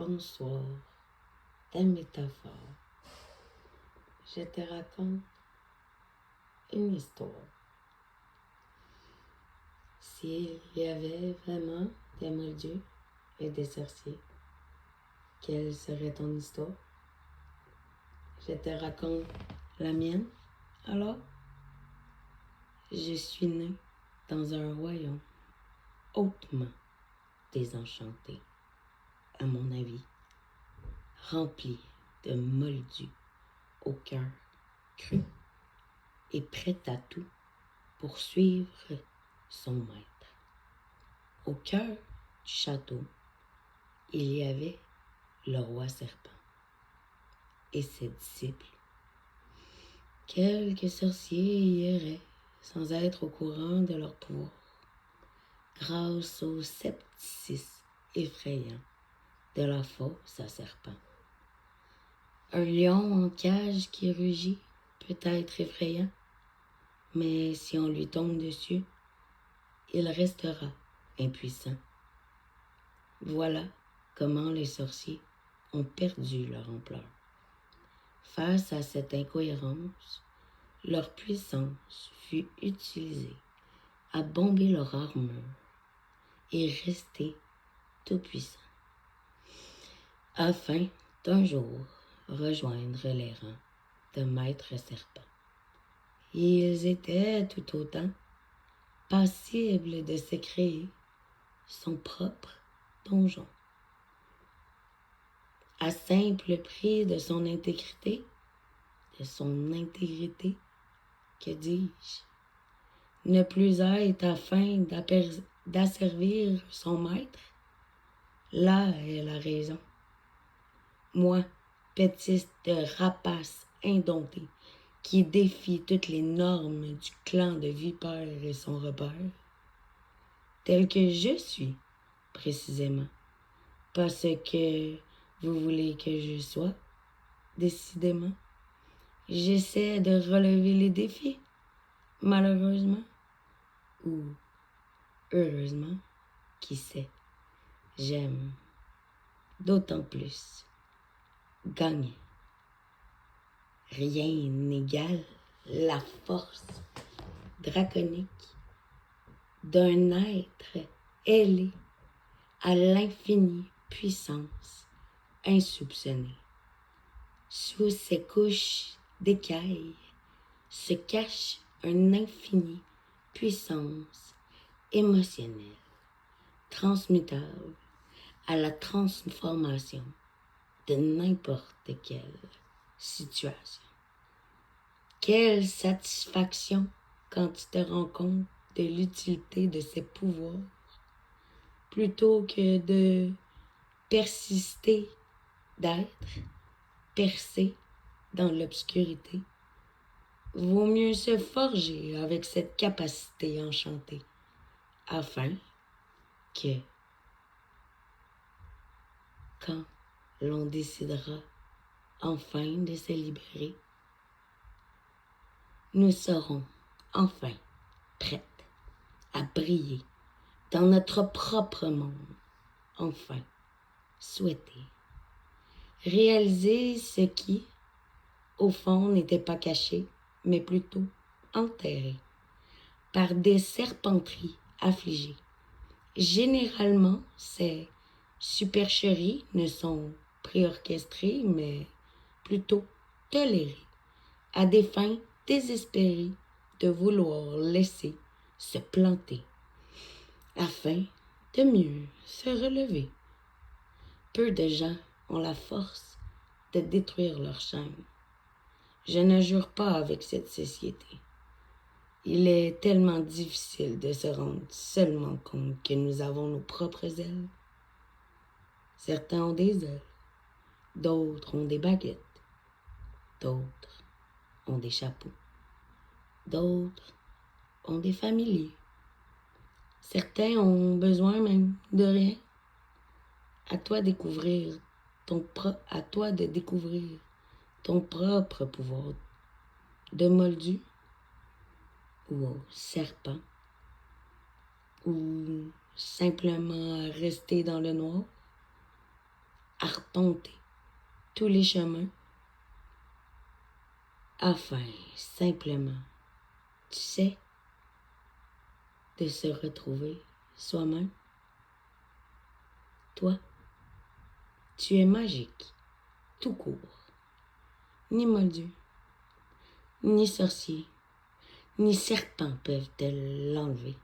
bonsoir, ta métaphore. Je te raconte une histoire. S'il y avait vraiment des moldus et des sorciers, quelle serait ton histoire? Je te raconte la mienne. Alors, je suis née dans un royaume hautement désenchanté, à mon avis, rempli de moldus au cœur cru et prêt à tout pour suivre son maître. Au cœur du château, il y avait le roi serpent et ses disciples. Quelques sorciers y erraient sans être au courant de leur pouvoir, grâce au scepticisme effrayant de la fausse à serpent. Un lion en cage qui rugit peut être effrayant, mais si on lui tombe dessus, il restera impuissant. Voilà comment les sorciers ont perdu leur ampleur. Face à cette incohérence, leur puissance fut utilisée à bomber leur armure et rester tout puissant, afin d'un jour rejoindre les rangs de Maître Serpent. Ils étaient tout autant passibles de se créer son propre donjon, à simple prix de son intégrité, que dis-je, ne plus être afin d'asservir son maître. Là est la raison. Moi, petite rapace indomptée, qui défie toutes les normes du clan de Vipère et son repère, tel que je suis, précisément, pas ce que vous voulez que je sois, décidément. J'essaie de relever les défis, malheureusement, ou heureusement, qui sait. J'aime d'autant plus gagner. Rien n'égale la force draconique d'un être ailé à l'infinie puissance insoupçonnée. Sous ces couches d'écailles se cache une infinie puissance émotionnelle, transmutable à la transformation de n'importe quelle situation. Quelle satisfaction quand tu te rends compte de l'utilité de ces pouvoirs, plutôt que de persister d'être percé dans l'obscurité. Vaut mieux se forger avec cette capacité enchantée, afin que, quand l'on décidera enfin de se libérer, nous serons enfin prêtes à briller dans notre propre monde, enfin souhaiter réaliser ce qui, au fond, n'était pas caché, mais plutôt enterré par des serpenteries affligées. Généralement, ces supercheries ne sont préorchestrées, mais plutôt tolérées, à des fins désespérées de vouloir laisser se planter, afin de mieux se relever. Peu de gens ont la force de détruire leur chaîne. Je ne jure pas avec cette société. Il est tellement difficile de se rendre seulement compte que nous avons nos propres ailes. Certains ont des ailes, d'autres ont des baguettes, d'autres ont des chapeaux, d'autres ont des familiers. Certains ont besoin même de rien. À toi de découvrir ton propre pouvoir de moldu ou au serpent, ou simplement rester dans le noir. arpenter tous les chemins afin simplement, tu sais, de se retrouver soi-même. Toi, tu es magique, tout court. Ni moldu, ni sorcier, ni serpent peuvent te l'enlever.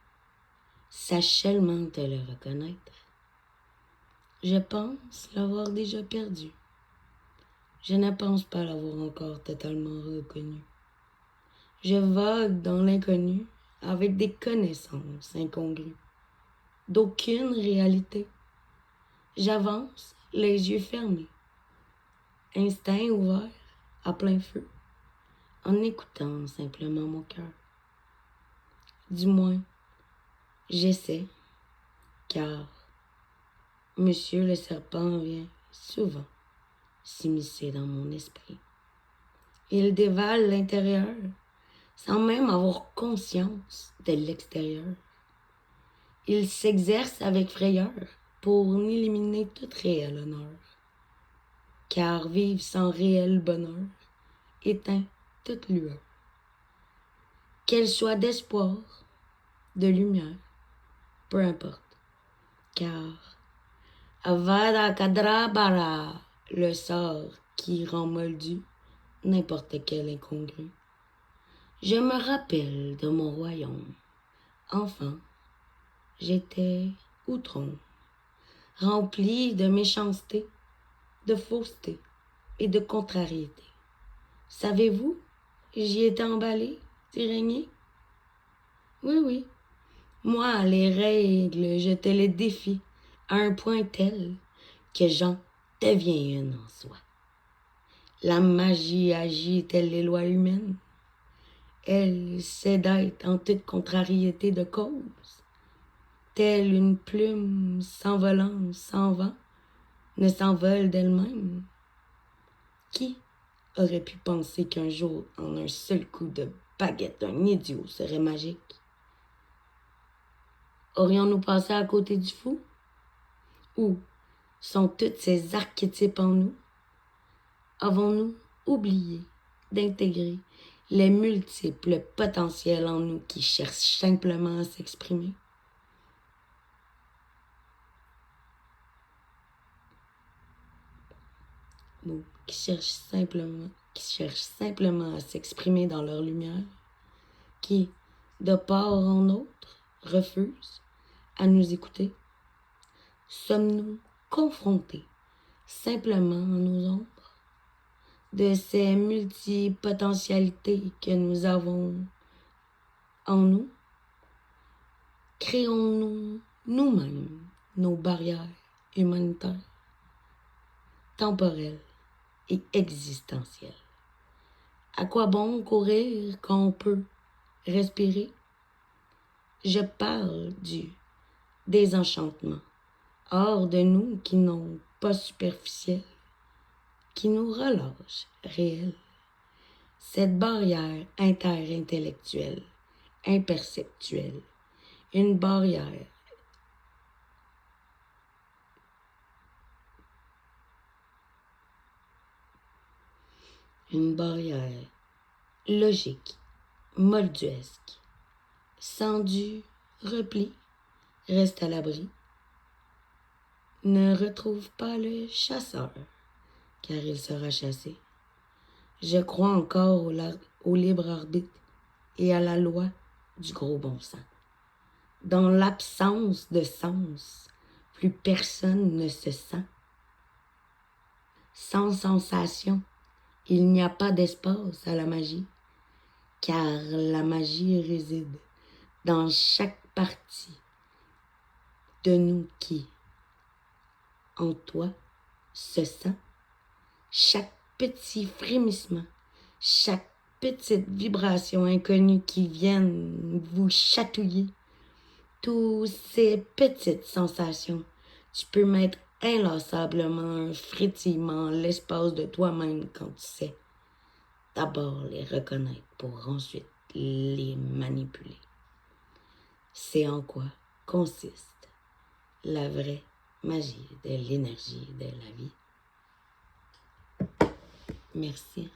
Sache seulement te le reconnaître. Je pense l'avoir déjà perdu. Je ne pense pas l'avoir encore totalement reconnu. Je vogue dans l'inconnu avec des connaissances incongrues, d'aucune réalité. J'avance, les yeux fermés, instinct ouvert, à plein feu, en écoutant simplement mon cœur. Du moins, j'essaie, car Monsieur le serpent vient souvent s'immiscer dans mon esprit. Il dévale l'intérieur sans même avoir conscience de l'extérieur. Il s'exerce avec frayeur pour éliminer tout réel honneur, car vivre sans réel bonheur éteint toute lueur. Qu'elle soit d'espoir, de lumière, peu importe, car Avada Kedavra, le sort qui rend moldu n'importe quel incongru. Je me rappelle de mon royaume. Enfant, j'étais outron, rempli de méchanceté, de fausseté et de contrariété. Savez-vous, j'y étais emballé, régné? Oui, moi, les règles, je te les défie à un point tel que j'en deviens une en soi. La magie agit telle les lois humaines. Elle sait d'être en toute contrariété de cause. Telle une plume s'envolant sans vent, ne s'envole d'elle-même. Qui aurait pu penser qu'un jour, en un seul coup de baguette, un idiot serait magique? Aurions-nous passé à côté du fou? Où sont tous ces archétypes en nous? Avons-nous oublié d'intégrer les multiples potentiels en nous qui cherchent simplement à s'exprimer? Ou qui cherchent simplement à s'exprimer dans leur lumière, qui, de part en autre, refusent à nous écouter? Sommes-nous confrontés simplement à nos ombres, de ces multipotentialités que nous avons en nous? Créons-nous nous-mêmes nos barrières humanitaires, temporelles et existentielles? À quoi bon courir quand on peut respirer? Je parle du désenchantement hors de nous qui n'ont pas superficiel, qui nous relâche réel. Cette barrière interintellectuelle, imperceptuelle, une barrière logique, molduesque, sans du repli, reste à l'abri, ne retrouve pas le chasseur, car il sera chassé. Je crois encore au libre arbitre et à la loi du gros bon sens. Dans l'absence de sens, plus personne ne se sent. Sans sensation, il n'y a pas d'espace à la magie, car la magie réside dans chaque partie de nous qui, en toi, se sent. Chaque petit frémissement, chaque petite vibration inconnue qui viennent vous chatouiller, toutes ces petites sensations, tu peux mettre inlassablement un frétillement en l'espace de toi-même quand tu sais d'abord les reconnaître pour ensuite les manipuler. C'est en quoi consiste la vraie magie de l'énergie de la vie. Merci.